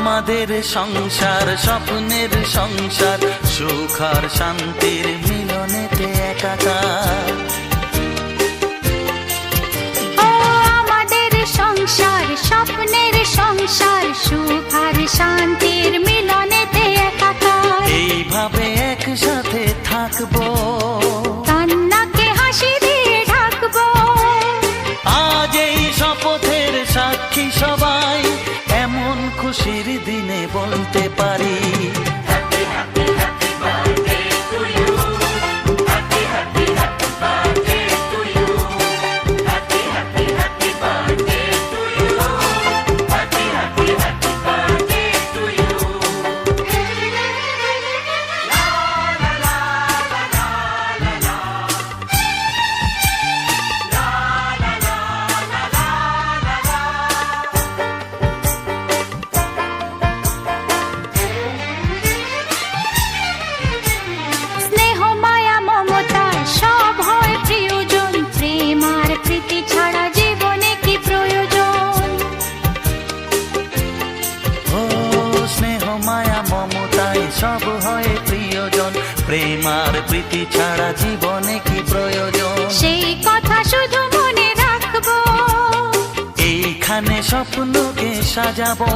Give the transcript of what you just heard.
আমাদের সংসার স্বপ্নের সংসার, সুখ আর শান্তির মিলনেতে একাকার। ও আমাদের সংসার স্বপ্নের সংসার, সুখ আর শান্তির মিলনেতে একাকার। এইভাবে একসাথে থাকবো, কান্নাকে হাসি দিয়ে ঢাকবো। আজ এই শপথের সাক্ষী সবাই, এমন খুশির দিনে বলতে পারি সব হয় প্রিয়জন, প্রেম আর প্রীতি ছাড়া জীবনে কি প্রয়োজন। সেই কথা শুধু মনে রাখবো, এইখানে স্বপ্নকে সাজাবো।